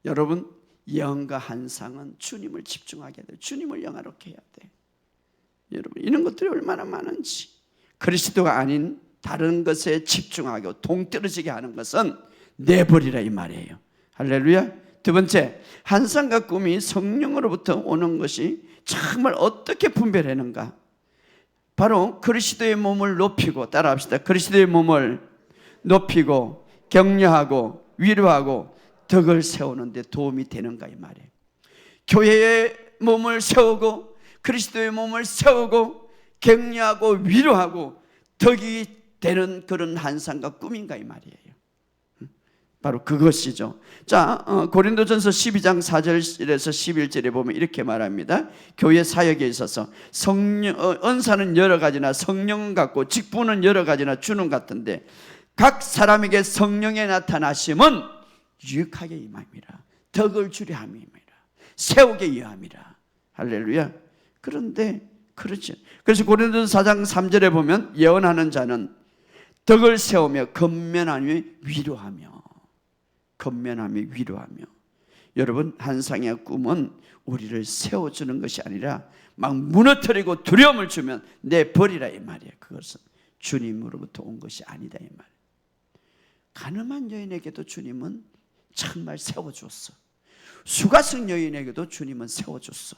여러분, 영과 환상은 주님을 집중하게 돼요. 주님을 영화롭게 해야 돼. 여러분, 이런 것들이 얼마나 많은지. 그리스도가 아닌 다른 것에 집중하고 동떨어지게 하는 것은 내버리라 이 말이에요. 할렐루야. 두 번째, 환상과 꿈이 성령으로부터 오는 것이 정말 어떻게 분별하는가? 바로 그리스도의 몸을 높이고, 따라합시다. 그리스도의 몸을 높이고 격려하고 위로하고 덕을 세우는 데 도움이 되는가 이 말이에요. 교회의 몸을 세우고 그리스도의 몸을 세우고 격려하고 위로하고 덕이 되는 그런 환상과 꿈인가 이 말이에요. 바로 그것이죠. 자, 고린도전서 12장 4절에서 11절에 보면 이렇게 말합니다. 교회 사역에 있어서 은사는 여러 가지나 성령은 같고 직분은 여러 가지나 주는 같은데 각 사람에게 성령의 나타나심은 유익하게 임함이라, 덕을 주려 함이라, 세우게 이함이라. 할렐루야. 그런데 그렇지. 그래서 고린도전서 4장 3절에 보면 예언하는 자는 덕을 세우며 건면하며 위로하며. 건면하며 위로하며. 여러분, 한상의 꿈은 우리를 세워주는 것이 아니라 막 무너뜨리고 두려움을 주면 내버리라 이 말이에요. 그것은 주님으로부터 온 것이 아니다 이 말이에요. 가늠한 여인에게도 주님은 정말 세워줬어. 수가성 여인에게도 주님은 세워줬어.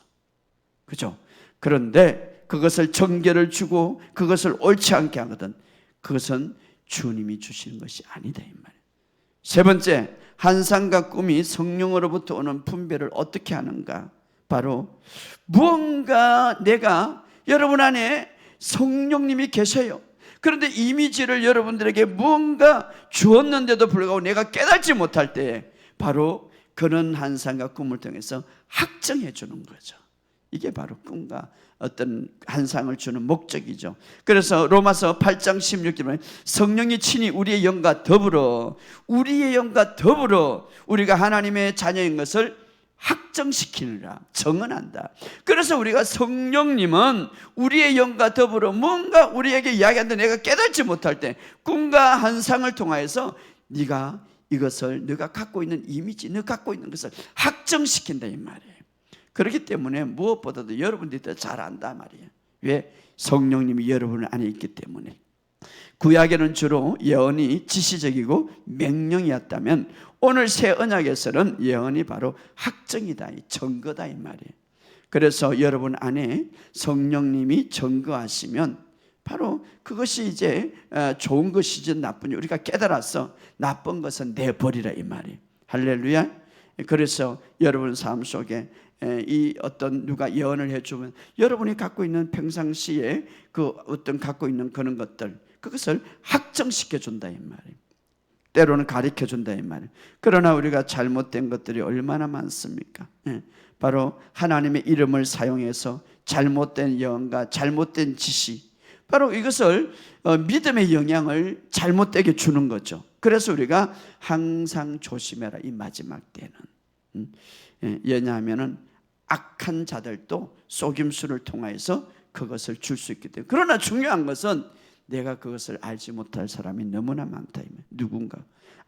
그죠? 그런데 그것을 정죄를 주고 그것을 옳지 않게 하거든 그것은 주님이 주시는 것이 아니다 이 말이에요. 세 번째, 환상과 꿈이 성령으로부터 오는 분별을 어떻게 하는가? 바로 무언가 내가 여러분 안에 성령님이 계셔요. 그런데 이미지를 여러분들에게 무언가 주었는데도 불구하고 내가 깨닫지 못할 때에 바로 그런 환상과 꿈을 통해서 확정해 주는 거죠. 이게 바로 꿈과 어떤 환상을 주는 목적이죠. 그래서 로마서 8장 16절에 성령이 친히 우리의 영과 더불어 우리가 하나님의 자녀인 것을 확정시키느라 정언한다. 그래서 우리가 성령님은 우리의 영과 더불어 뭔가 우리에게 이야기하는데 내가 깨닫지 못할 때 꿈과 환상을 통하여서 네가 이것을 네가 갖고 있는 이미지, 네가 갖고 있는 것을 확정시킨다 이 말이에요. 그렇기 때문에 무엇보다도 여러분들이 더 잘 안다 말이에요. 왜? 성령님이 여러분 안에 있기 때문에. 구약에는 주로 예언이 지시적이고 명령이었다면 오늘 새 언약에서는 예언이 바로 확정이다, 증거다 이 말이에요. 그래서 여러분 안에 성령님이 증거하시면 바로 그것이 이제 좋은 것이지 나쁜지 우리가 깨달아서 나쁜 것은 내버리라 이 말이에요. 할렐루야. 그래서 여러분 삶 속에 이 어떤 누가 예언을 해주면 여러분이 갖고 있는 평상시에 그 어떤 갖고 있는 그런 것들 그것을 확정시켜 준다 이 말이에요. 때로는 가르쳐 준다 이 말이에요. 그러나 우리가 잘못된 것들이 얼마나 많습니까? 바로 하나님의 이름을 사용해서 잘못된 예언과 잘못된 지시, 바로 이것을 믿음의 영향을 잘못되게 주는 거죠. 그래서 우리가 항상 조심해라 이 마지막 때는. 왜냐하면 악한 자들도 속임수를 통해서 그것을 줄 수 있기 때문에. 그러나 중요한 것은 내가 그것을 알지 못할 사람이 너무나 많다. 누군가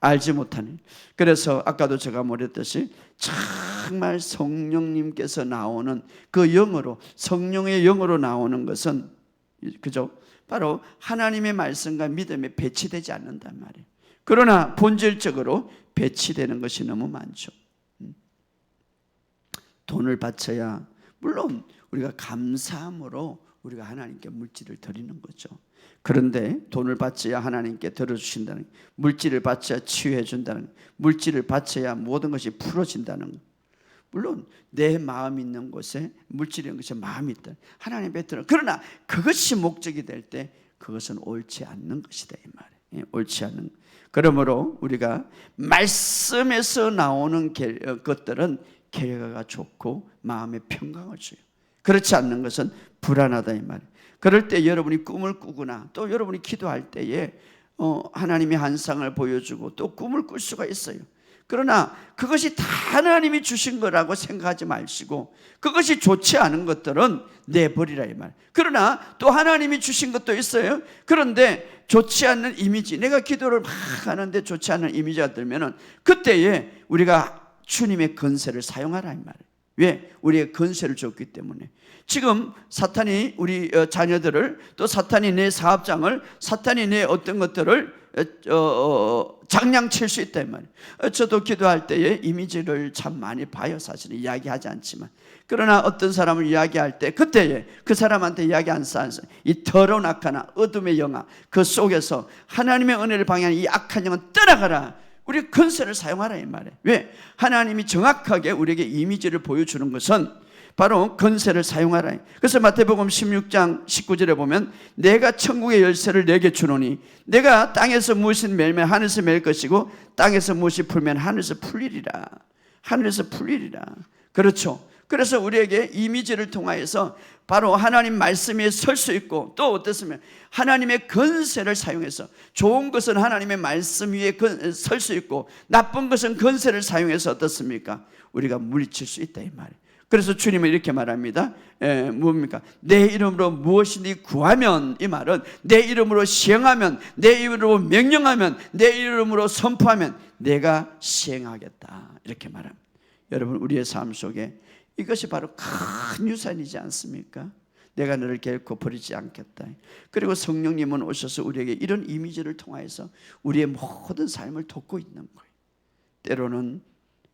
알지 못하는. 그래서 아까도 제가 말했듯이 정말 성령님께서 나오는 그 영으로, 성령의 영으로 나오는 것은 그죠? 바로 하나님의 말씀과 믿음에 배치되지 않는단 말이에요. 그러나 본질적으로 배치되는 것이 너무 많죠. 돈을 바쳐야, 물론 우리가 감사함으로 우리가 하나님께 물질을 드리는 거죠. 그런데 돈을 바쳐야 하나님께 들어주신다는, 물질을 바쳐야 치유해 준다는, 물질을 바쳐야 모든 것이 풀어진다는 것. 물론 내 마음 있는 곳에 물질이 있는 곳에 마음이 있다. 하나님 뱉으라. 그러나 그것이 목적이 될 때 그것은 옳지 않는 것이다 이 말이에요. 옳지 않는. 그러므로 우리가 말씀에서 나오는 것들은 결과가 좋고 마음의 평강을 줘요. 그렇지 않는 것은 불안하다 이 말이에요. 그럴 때 여러분이 꿈을 꾸거나 또 여러분이 기도할 때에 하나님의 환상을 보여주고 또 꿈을 꿀 수가 있어요. 그러나 그것이 다 하나님이 주신 거라고 생각하지 마시고 그것이 좋지 않은 것들은 내버리라 이 말. 그러나 또 하나님이 주신 것도 있어요. 그런데 좋지 않는 이미지, 내가 기도를 막 하는데 좋지 않은 이미지가 들면은 그때에 우리가 주님의 건세를 사용하라 이 말이에요. 왜? 우리의 건세를 줬기 때문에. 지금 사탄이 우리 자녀들을, 또 사탄이 내 사업장을, 사탄이 내 어떤 것들을 장량칠 수 있다 이 말이에요. 저도 기도할 때에 이미지를 참 많이 봐요. 사실은 이야기하지 않지만. 그러나 어떤 사람을 이야기할 때 그때에 그 사람한테 이야기 안 쌓아서 이 더러운 악하나 어둠의 영아 그 속에서 하나님의 은혜를 방해하는 이 악한 영은 떠나가라. 우리 건세를 사용하라 이 말이에요. 왜? 하나님이 정확하게 우리에게 이미지를 보여주는 것은 바로 건세를 사용하라. 그래서 마태복음 16장 19절에 보면 내가 천국의 열쇠를 내게 주노니 내가 땅에서 무엇이 멜면 하늘에서 멜 것이고 땅에서 무엇이 풀면 하늘에서 풀리리라. 하늘에서 풀리리라. 그렇죠. 그래서 우리에게 이미지를 통하여서 바로 하나님 말씀 위에 설 수 있고 또 어떻습니까? 하나님의 건세를 사용해서 좋은 것은 하나님의 말씀 위에 설 수 있고 나쁜 것은 건세를 사용해서 어떻습니까? 우리가 물리칠 수 있다 이 말이에요. 그래서 주님은 이렇게 말합니다. 뭡니까? 내 이름으로 무엇이니 구하면, 이 말은 내 이름으로 시행하면, 내 이름으로 명령하면, 내 이름으로 선포하면 내가 시행하겠다, 이렇게 말합니다. 여러분, 우리의 삶 속에 이것이 바로 큰 유산이지 않습니까? 내가 너를 결코 버리지 않겠다. 그리고 성령님은 오셔서 우리에게 이런 이미지를 통하여서 우리의 모든 삶을 돕고 있는 거예요. 때로는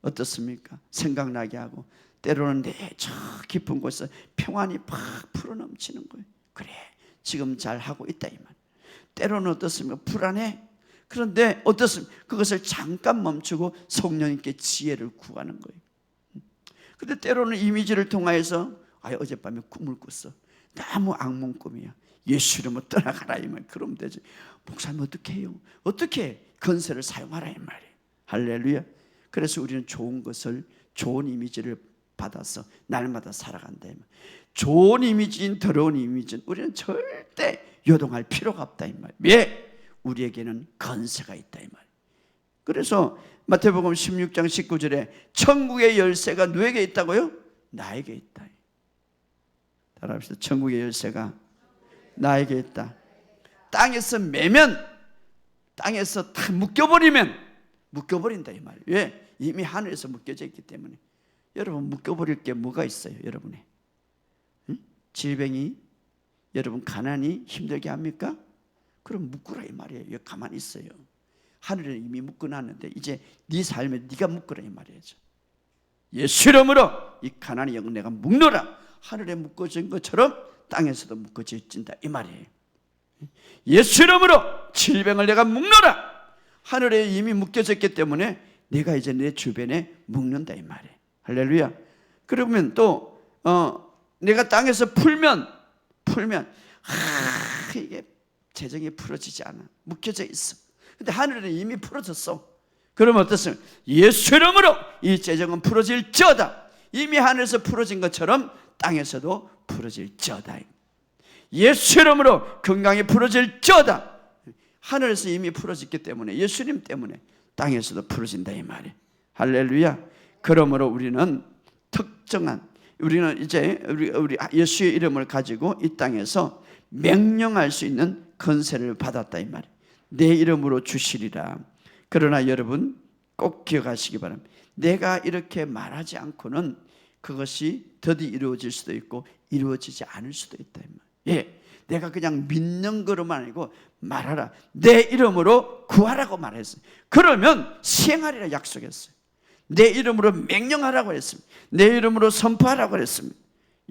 어떻습니까? 생각나게 하고, 때로는 내 저 깊은 곳에서 평안이 팍 풀어넘치는 거예요. 그래, 지금 잘하고 있다, 이 말. 때로는 어떻습니까? 불안해. 그런데 어떻습니까? 그것을 잠깐 멈추고 성령님께 지혜를 구하는 거예요. 근데 때로는 이미지를 통하여서 어젯밤에 꿈을 꿨어. 너무 악몽 꿈이야. 예수 이름으로 떠나가라, 이 말. 그러면 되지. 목사님 어떻게 해요? 어떻게 건세를 사용하라, 이 말이에요. 할렐루야. 그래서 우리는 좋은 것을, 좋은 이미지를 받아서 날마다 살아간다, 이 말. 좋은 이미지인 더러운 이미지는 우리는 절대 요동할 필요가 없다, 이 말. 왜? 우리에게는 건세가 있다, 이 말. 그래서 마태복음 16장 19절에 천국의 열쇠가 누구에게 있다고요? 나에게 있다. 따라합시다. 천국의 열쇠가 나에게 있다. 땅에서 매면, 땅에서 다 묶여버리면 묶여버린다, 이 말이에요. 왜? 이미 하늘에서 묶여져 있기 때문에. 여러분, 묶여버릴 게 뭐가 있어요? 여러분의 질병이, 여러분 가난이 힘들게 합니까? 그럼 묶으라, 이 말이에요. 왜 가만히 있어요? 하늘에 이미 묶어놨는데 이제 네 삶에 네가 묶으라, 이 말이죠. 예수 이름으로 이 가난의 영을 내가 묶노라. 하늘에 묶어진 것처럼 땅에서도 묶어진다, 이 말이에요. 예수 이름으로 질병을 내가 묶노라. 하늘에 이미 묶여졌기 때문에 내가 이제 내 주변에 묶는다, 이 말이에요. 할렐루야. 그러면 또 내가 땅에서 풀면 이게 재정이 풀어지지 않아. 묶여져 있어. 근데 하늘은 이미 풀어졌어. 그러면 어떻습니까? 예수 이름으로 이 재정은 풀어질지어다. 이미 하늘에서 풀어진 것처럼 땅에서도 풀어질지어다. 예수 이름으로 건강이 풀어질지어다. 하늘에서 이미 풀어졌기 때문에, 예수님 때문에 땅에서도 풀어진다, 이 말이에요. 할렐루야. 그러므로 우리는 특정한, 우리는 이제 우리 예수의 이름을 가지고 이 땅에서 명령할 수 있는 권세를 받았다, 이 말이에요. 내 이름으로 주시리라. 그러나 여러분 꼭 기억하시기 바랍니다. 내가 이렇게 말하지 않고는 그것이 더디 이루어질 수도 있고 이루어지지 않을 수도 있다, 이 말이에요. 예, 내가 그냥 믿는 거로만 아니고 말하라. 내 이름으로 구하라고 말했어요. 그러면 시행하리라 약속했어요. 내 이름으로 명령하라고 했습니다. 내 이름으로 선포하라고 했습니다.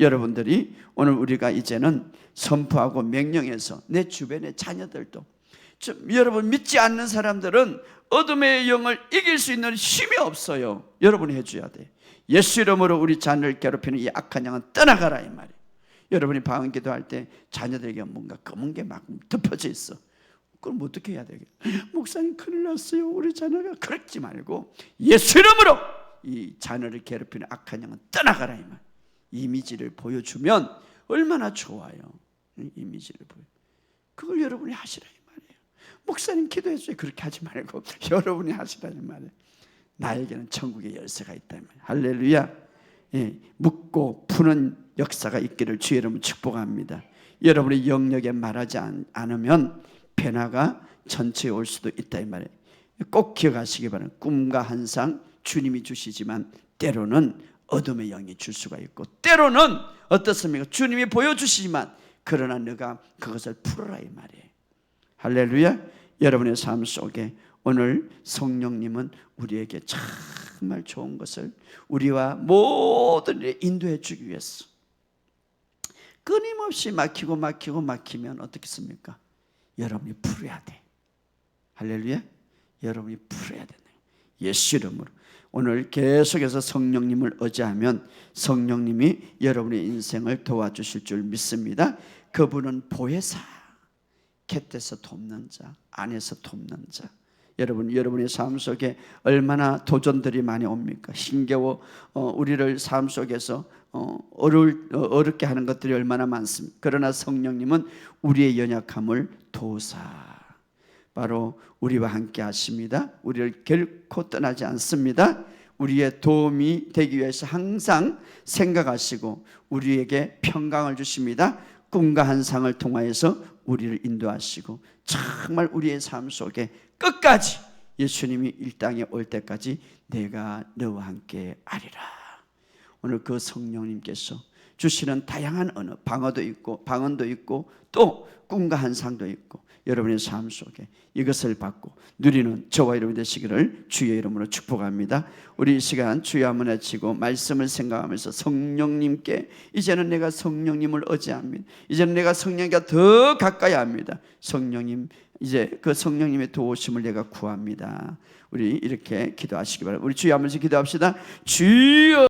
여러분들이 오늘 우리가 이제는 선포하고 명령해서 내 주변의 자녀들도, 여러분 믿지 않는 사람들은 어둠의 영을 이길 수 있는 힘이 없어요. 여러분이 해줘야 돼. 예수 이름으로 우리 자녀를 괴롭히는 이 악한 영은 떠나가라, 이 말이에요. 여러분이 방언 기도할 때 자녀들에게 뭔가 검은 게 막 덮어져 있어. 그럼 어떻게 해야 되겠어요? 목사님 큰일 났어요, 우리 자녀가. 그러지 말고 예수 이름으로 이 자녀를 괴롭히는 악한 영은 떠나가라, 이 말. 이미지를 보여주면 얼마나 좋아요. 이미지를 보여. 그걸 여러분이 하시라, 이 말이에요. 목사님 기도해줘요. 그렇게 하지 말고 여러분이 하시라, 이 말이에요. 나에게는 천국의 열쇠가 있다, 이 말이에요. 할렐루야. 예, 묶고 푸는 역사가 있기를 주의 이름으로 축복합니다. 여러분의 영역에 말하지 않으면 변화가 전체에 올 수도 있다, 이 말이에요. 꼭 기억하시기 바랍니다. 꿈과 환상 주님이 주시지만 때로는 어둠의 영이 줄 수가 있고, 때로는 어떻습니까? 주님이 보여주시지만 그러나 너가 그것을 풀어라, 이 말이에요. 할렐루야. 여러분의 삶 속에 오늘 성령님은 우리에게 정말 좋은 것을 우리와 모든 일에 인도해 주기 위해서 끊임없이 막히면 어떻겠습니까? 여러분이 풀어야 돼. 할렐루야. 여러분이 풀어야 된다. 예수 이름으로 오늘 계속해서 성령님을 의지하면 성령님이 여러분의 인생을 도와주실 줄 믿습니다. 그분은 보혜사, 곁에서 돕는 자, 안에서 돕는 자. 여러분의 삶 속에 얼마나 도전들이 많이 옵니까? 힘겨워 우리를 삶 속에서 어렵게 하는 것들이 얼마나 많습니까? 그러나 성령님은 우리의 연약함을 도사 바로 우리와 함께 하십니다. 우리를 결코 떠나지 않습니다. 우리의 도움이 되기 위해서 항상 생각하시고 우리에게 평강을 주십니다. 꿈과 환상을 통하여서 우리를 인도하시고 정말 우리의 삶 속에 끝까지 예수님이 이 땅에 올 때까지 내가 너와 함께 하리라. 오늘 그 성령님께서 주시는 다양한 언어, 방언도 있고 또 꿈과 환상도 있고 여러분의 삶 속에 이것을 받고 누리는 저와 여러분이 되시기를 주의 이름으로 축복합니다. 우리 이 시간 주여 한번 외치고 말씀을 생각하면서 성령님께 이제는 내가 성령님을 의지합니다. 이제는 내가 성령님과 더 가까이 합니다. 성령님, 이제 그 성령님의 도우심을 내가 구합니다. 우리 이렇게 기도하시기 바랍니다. 우리 주여 한번씩 기도합시다. 주여